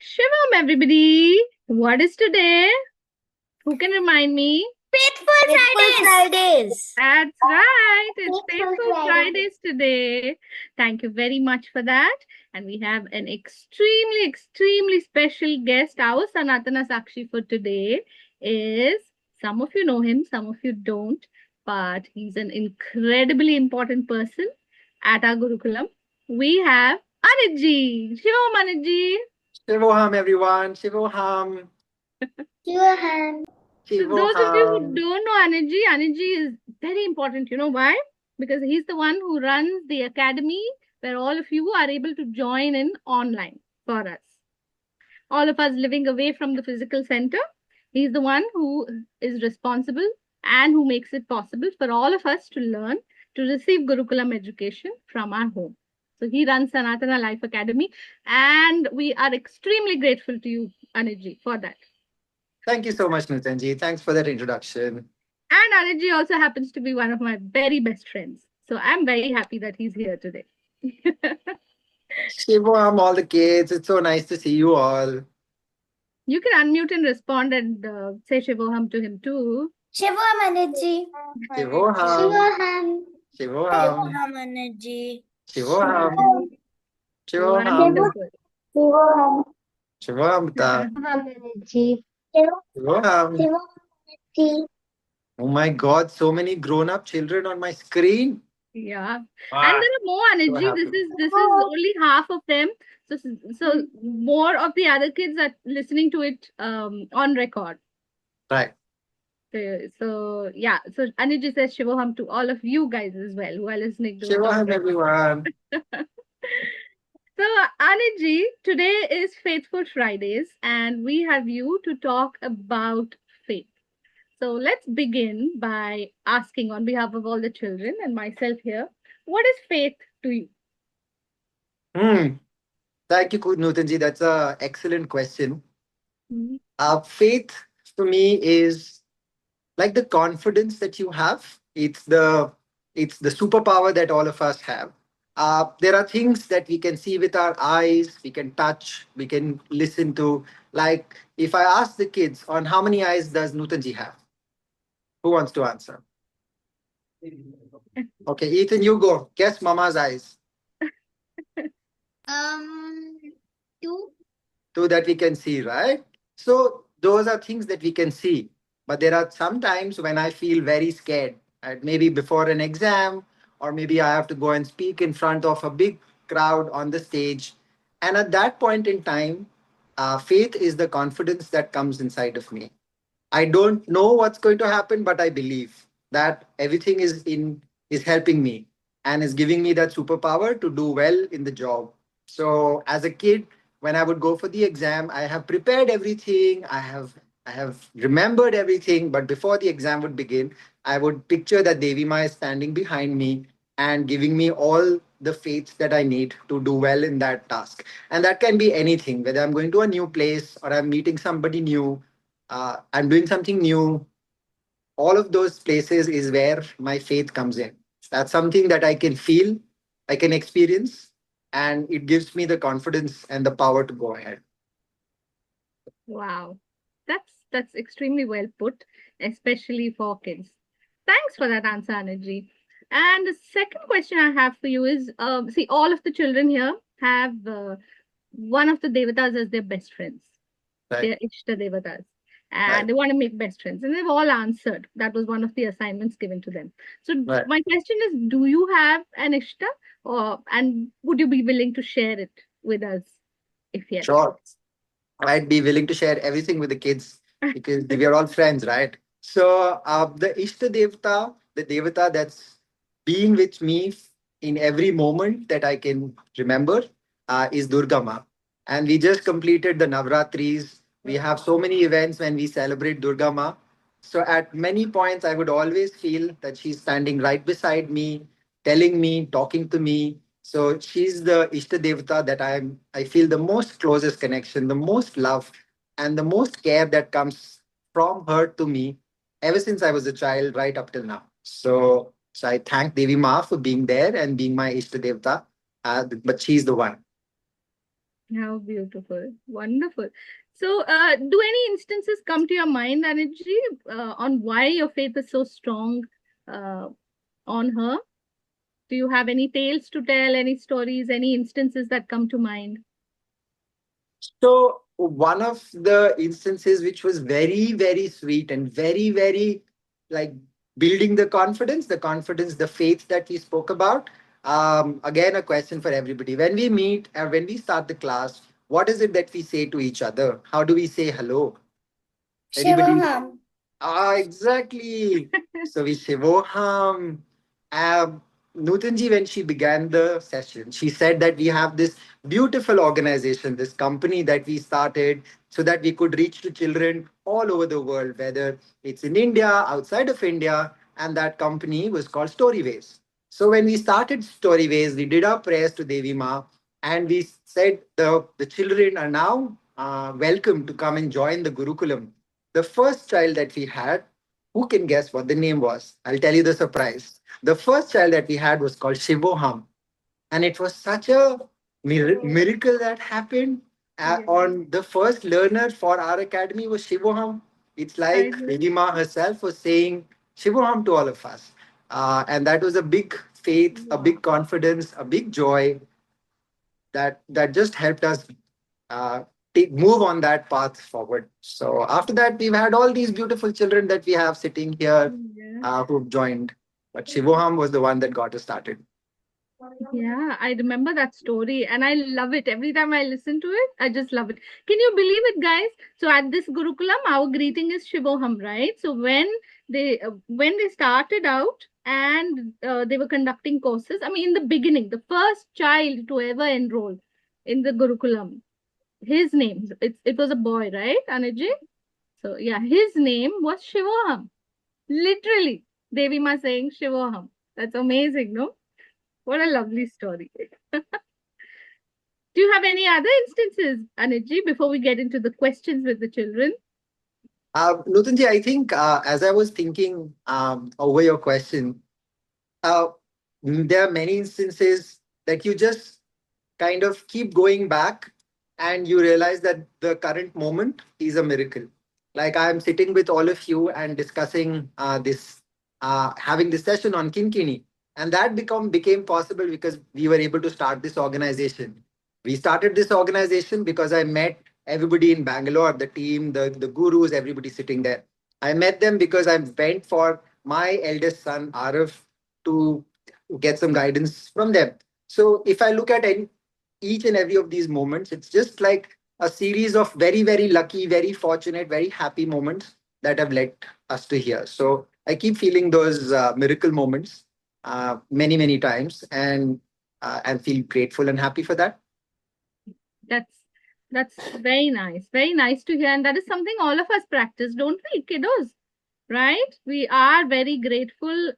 Shivam, everybody. What is today? Who can remind me? Faithful Fridays. That's right. It's Faithful Faithful Fridays. Fridays today. Thank you very much for that. And we have an extremely special guest. Our Sanatana Sakshi for today is, some of you know him, some of you don't, but he's an incredibly important person at our Gurukulam. We have Anitji. Shivam, Anitji. Shivoham, everyone. Shivoham. Johan. So those of you who Shivoham. don't know Anuji is very important. You know why? Because he's the one who runs the academy where all of you are able to join in online for us. All of us living away from the physical center. He's the one who is responsible and who makes it possible for all of us to learn, to receive Gurukulam education from our home. So he runs Sanatana Life Academy, and we are extremely grateful to you, Anuji, for that. Thank you so much, Nutanji. Thanks for that introduction. And Anandji also happens to be one of my very best friends. So I'm very happy that he's here today. Shivoham, all the kids. It's so nice to see you all. You can unmute and respond and say Shivoham to him too. Shivam Energy. Shivoham. Shivam. Shivoham. Energy. Shivoham. Shivoham. Wonderful. Shivam. Shivoham. Ta. Energy. Shivoham. Shivam. Oh my God, so many grown-up children on my screen. Yeah. And Ah, there are more so energy. happy. This is only half of them. So more of the other kids are listening to it on record. Right. So yeah. So Aniji says Shivoham to all of you guys as well who are listening to it on Shivoham, record. everyone. So, Aniji, today is Faithful Fridays, and we have you to talk about faith. So, let's begin by asking, on behalf of all the children and myself here, what is faith to you? Hmm. Thank you, Nutanji. That's an excellent question. Mhm. Faith to me is like the confidence that you have. It's the superpower that all of us have. There are things that we can see with our eyes, we can touch, we can listen to. Like if I ask the kids on how many eyes does Nutanji have, who wants to answer? Okay, Ethan, you go. Guess Mama's eyes. Um, two. Two that we can see, right? So those are things that we can see. But there are some times when I feel very scared, right? Maybe before an exam, or maybe I have to go and speak in front of a big crowd on the stage. And at that point in time, faith is the confidence that comes inside of me. I don't know what's going to happen, but I believe that everything is helping me and is giving me that superpower to do well in the job. So as a kid, when I would go for the exam, I have prepared everything. I have remembered everything, but before the exam would begin, I would picture that Devi Ma is standing behind me and giving me all the faith that I need to do well in that task. And that can be anything, whether I'm going to a new place or I'm meeting somebody new, I'm doing something new. All of those places is where my faith comes in. That's something that I can feel, I can experience, and it gives me the confidence and the power to go ahead. Wow. That's extremely well put, especially for kids. Thanks for that answer, Aniji. And the second question I have for you is, see, all of the children here have one of the devatas as their best friends. Right, Their Ishta Devatas. And right, they want to make best friends. And they've all answered. That was one of the assignments given to them. So right. my question is, do you have an Ishta? And would you be willing to share it with us if yes? Sure. I'd be willing to share everything with the kids because we are all friends, right? So the Ishta Devata, the Devata that's being with me in every moment that I can remember, is Durga Ma. And we just completed the Navratris. We have so many events when we celebrate Durga Ma. So at many points, I would always feel that she's standing right beside me, telling me, talking to me. So she's the Ishta Devata that I feel the most closest connection, the most love, and the most care that comes from her to me ever since I was a child, right up till now. So I thank Devi Ma for being there and being my Ishta Devata. But she's the one. How beautiful. Wonderful. So, do any instances come to your mind, Anitji, on why your faith is so strong uh, on her? Do you have any tales to tell, any stories, any instances that come to mind? So one of the instances which was very, very sweet and very, very like building the confidence, the faith that we spoke about. Again, a question for everybody. When we meet and when we start the class, what is it that we say to each other? How do we say hello? Anybody? Shivoham. Ah, exactly. So we Shivoham. Nutanji, when she began the session, she said that we have this beautiful organization, this company that we started so that we could reach to children all over the world, whether it's in India, outside of India, and that company was called Storyways. So when we started Storyways, we did our prayers to Devi Ma, and we said the children are now welcome to come and join the Gurukulam. The first child that we had, who can guess what the name was? I'll tell you the surprise. The first child that we had was called Shivoham. And it was such a Oh, miracle that happened. yeah. On the first learner for our academy was Shivoham. It's I like know. Vedima herself was saying Shivoham to all of us. And that was a big faith, a Wow. big confidence, a big joy that just helped us uh, move on that path forward. So after that, we've had all these beautiful children that we have sitting here Yeah. who've joined. But Shivoham was the one that got us started. Yeah, I remember that story and I love it. Every time I listen to it, I just love it. Can you believe it, guys? So at this Gurukulam, our greeting is Shivoham, right? So when they started out and they were conducting courses, I mean, in the beginning, the first child to ever enroll in the Gurukulam, his name, it was a boy, right, Anujay? So yeah, his name was Shivoham. Literally, Devi Ma saying Shivoham. That's amazing, no? What a lovely story. Do you have any other instances, Anitji, before we get into the questions with the children? Nutanji, I think as I was thinking over your question, uh, there are many instances that you just kind of keep going back and you realize that the current moment is a miracle. Like I'm sitting with all of you and discussing having this session on Kinkini. And that became possible because we were able to start this organization. We started this organization because I met everybody in Bangalore, the team, the gurus, everybody sitting there. I met them because I went for my eldest son, Arif, to get some guidance from them. So if I look at each and every of these moments, it's just like a series of very, very lucky, very fortunate, very happy moments that have led us to here. So I keep feeling those miracle moments many, many times and feel grateful and happy for that. That's that's very nice. Very nice to hear. And that is something all of us practice, don't we, kiddos? Right? We are very grateful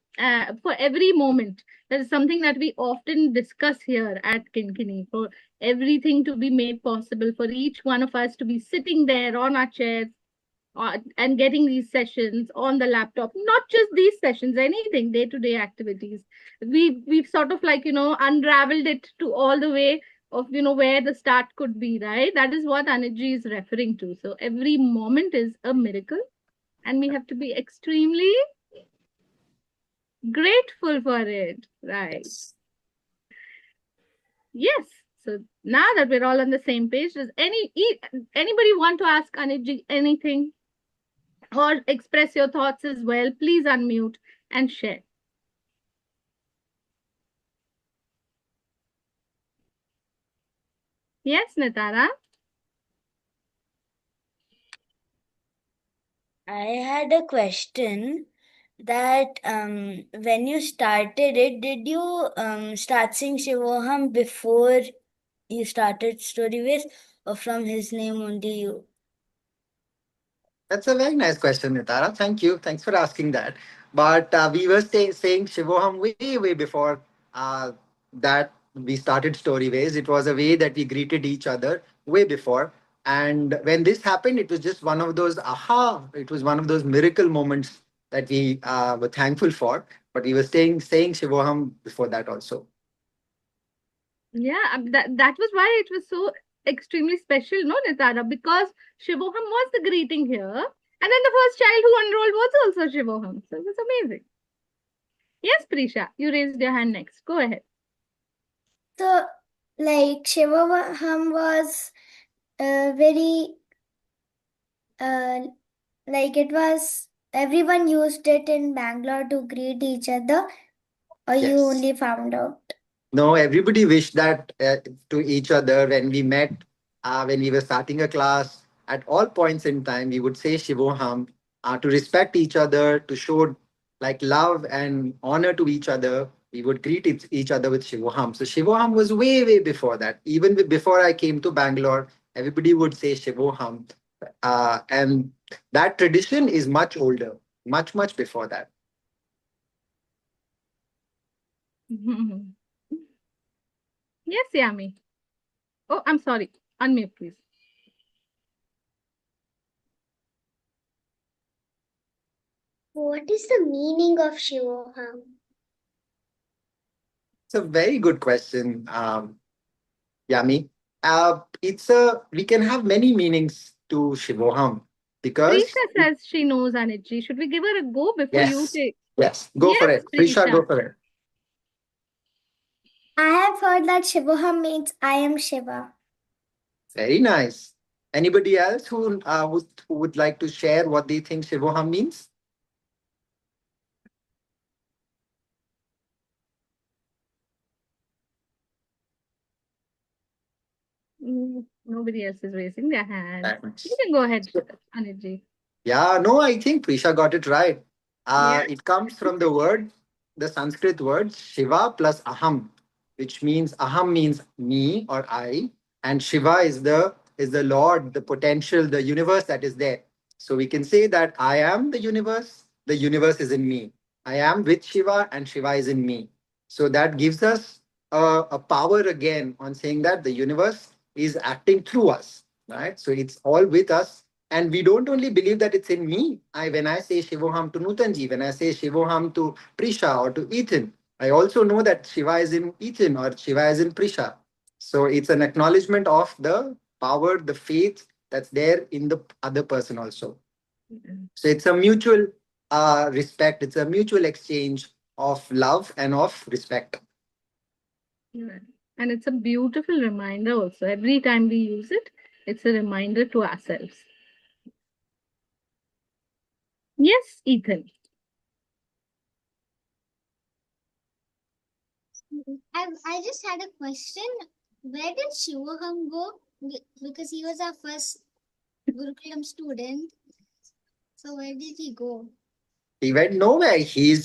for every moment. That is something that we often discuss here at Kinkini, for everything to be made possible, for each one of us to be sitting there on our chairs and getting these sessions on the laptop. Not just these sessions, anything, day-to-day activities. We've sort of like, unraveled it to all the way of, where the start could be, right? That is what Anujji is referring to. So every moment is a miracle and we have to be extremely grateful for it, right? Yes. So now that we're all on the same page, does anybody want to ask Anujji anything or express your thoughts as well? Please unmute and share. Yes, Natara. I had a question that when you started it, did you start seeing Shivoham before you started Storyways, or from his name only you? That's a very nice question, Nitara. Thank you. Thanks for asking that. But we were saying Shivoham way, way before that we started Storyways. It was a way that we greeted each other way before. And when this happened, it was just one of those it was one of those miracle moments that we were thankful for. But we were saying Shivoham before that also. Yeah, that was why it was so extremely special, no, Nitara? Because Shivoham was the greeting here. And then the first child who enrolled was also Shivoham. So it was amazing. Yes, Prisha, you raised your hand next. Go ahead. So, like Shivoham was very like it was everyone used it in Bangalore to greet each other, or you Yes. only found out? No, everybody wished that to each other when we met, when we were starting a class. At all points in time, we would say Shivoham to respect each other, to show like love and honor to each other. We would greet each other with Shivoham. So Shivoham was way, way before that. Even before I came to Bangalore, everybody would say Shivoham. And that tradition is much older, much, much before that. Yes, Yami. Oh, I'm sorry. Unmute, please. What is the meaning of Shivoham? It's a very good question, Yami. We can have many meanings to Shivoham because Prisha says she knows Anitji. Should we give her a go before you yes, take? yes, go for Yes, it. Prisha, Prisha. go for it. I have heard that Shivoham means I am Shiva. Very nice. Anybody else who would like to share what they think Shivoham means? Nobody else is raising their hand. Thanks. You can go ahead, Anitji. Yeah, no, I think Prisha got it right. Yeah. It comes from the Sanskrit word Shiva plus Aham, which means Aham means me or I, and Shiva is the Lord, the potential, the universe that is there. So we can say that I am the universe is in me. I am with Shiva, and Shiva is in me. So that gives us a power again on saying that the universe is acting through us, right? So it's all with us, and we don't only believe that it's in me. When I say Shivoham to Nutanji, when I say Shivoham to Prisha or to Ethan, I also know that Shiva is in Ethan or Shiva is in Prisha. So it's an acknowledgement of the power, the faith that's there in the other person also. So it's a mutual respect, it's a mutual exchange of love and of respect. Yeah. And it's a beautiful reminder also. Every time we use it, it's a reminder to ourselves. Yes, Ethan. I just had a question. Where did Shivoham go? Because he was our first Gurukulam student. So where did he go? He went nowhere. He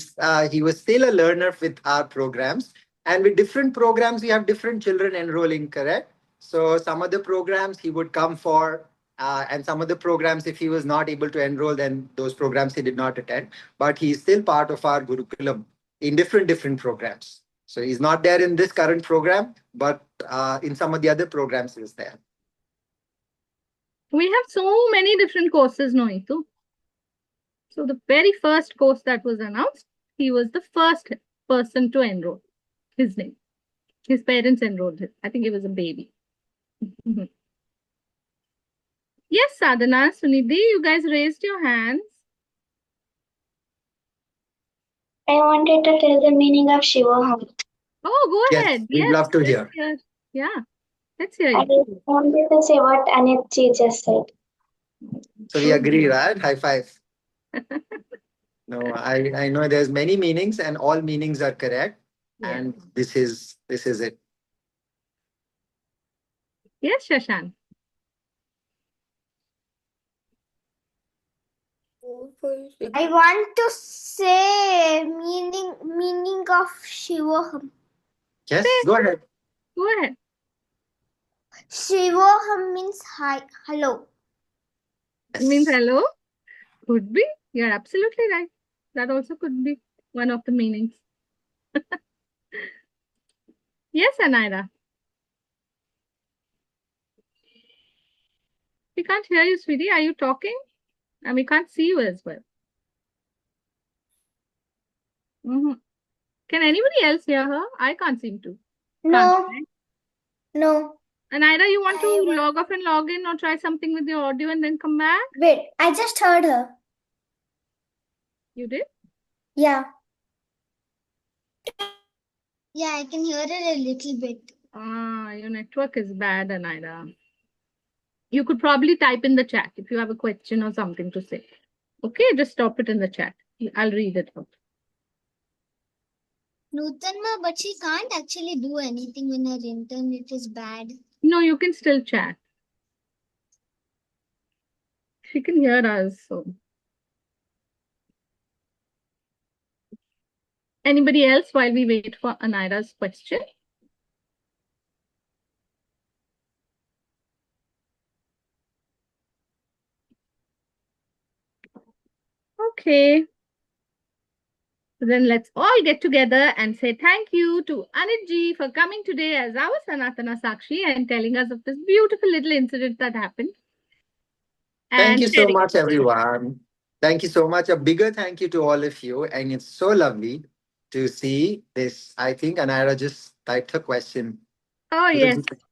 was still a learner with our programs, and with different programs, we have different children enrolling. Correct. So some of the programs he would come for, and some of the programs, if he was not able to enroll, then those programs he did not attend. But he's still part of our Gurukulam in different programs. So he's not there in this current program, but in some of the other programs he's there. We have so many different courses, no, Itu. So the very first course that was announced, he was the first person to enroll. His name. His parents enrolled him. I think he was a baby. Yes, Sadhana, Sunidhi, you guys raised your hands. I wanted to tell the meaning of Shivoham. Oh, go Yes, ahead. we'd Yes, love to let's hear. hear. Yeah, let's hear I you. wanted to say what Anitji just said. So we agree, right? High five. No, I know there's many meanings and all meanings are correct. Yes. And this is it. Yes, Shashank. I want to say meaning of Shivoham. Yes, go ahead. Go ahead. Shivoham means hi, hello. It means hello. Could be. You're absolutely right. That also could be one of the meanings. Yes, Anaira. We can't hear you, sweetie. Are you talking? And we can't see you as well. Can anybody else hear her? I can't seem to. No. Can't I? No. Anaira, you want to I want- log off and log in or try something with your audio and then come back? Wait, I just heard her. You did? Yeah. Yeah, I can hear it a little bit. Your network is bad, Anaira. You could probably type in the chat if you have a question or something to say. Okay, just stop it in the chat. I'll read it out. Nutanma, but she can't actually do anything when her internet is bad. No, you can still chat. She can hear us. So, anybody else while we wait for Anaira's question? Okay. Then let's all get together and say thank you to Anitji for coming today as our Sanatana Sakshi and telling us of this beautiful little incident that happened. Thank And you so sharing. much, everyone. Thank you so much. A bigger thank you to all of you. And it's so lovely to see this. I think Anaira just typed her question. Oh, yes. Because-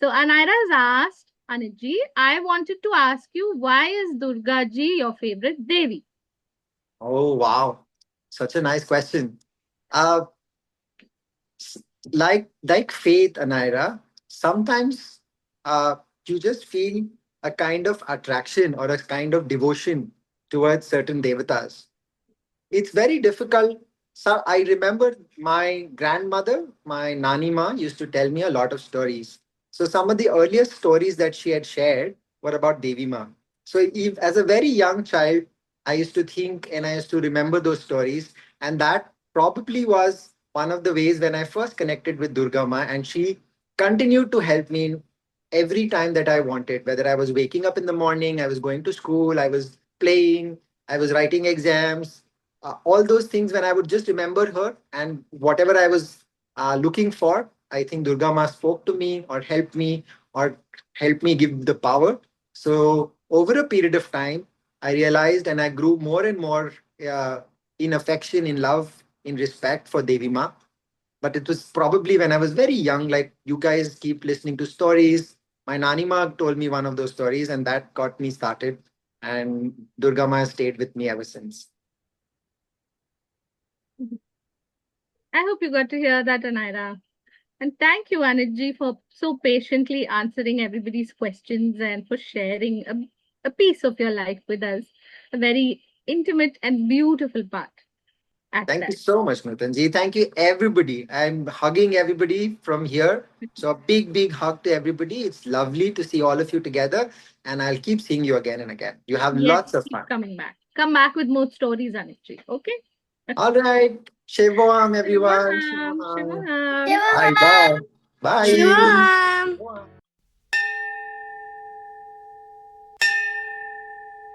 So Anaira has asked, Anitji, I wanted to ask you, why is Durga ji your favorite Devi? Oh, wow. Such a nice question. Uh, like faith, Anaira, sometimes you just feel a kind of attraction or a kind of devotion towards certain devatas. It's very difficult. So I remember my grandmother, my nani ma, used to tell me a lot of stories. So some of the earliest stories that she had shared were about Devi Ma. So if, as a very young child, I used to think and I used to remember those stories, and that probably was one of the ways when I first connected with Durga Ma, and she continued to help me in every time that I wanted. Whether I was waking up in the morning, I was going to school, I was playing, I was writing exams, all those things. When I would just remember her and whatever I was looking for, I think Durga Ma spoke to me or helped me give the power. So over a period of time, I realized and I grew more and more uh, in affection, in love, in respect for Devi Ma. But it was probably when I was very young, like you guys keep listening to stories. My Nani Ma told me one of those stories, and that got me started. And Durga Ma has stayed with me ever since. I hope you got to hear that, Anaira. And thank you, Anitji, for so patiently answering everybody's questions and for sharing a piece of your life with us. A very intimate and beautiful part at Thank that. you so much, Nutanji. Thank you, everybody. I'm hugging everybody from here. So, a big, big hug to everybody. It's lovely to see all of you together. And I'll keep seeing you again and again. You have Yes, lots of keep fun. coming back. Come back with more stories, Anitji. Okay? All right. Shivam, everyone. Shivam, Shivam. Shivam. Bye bye. Bye. Shivam.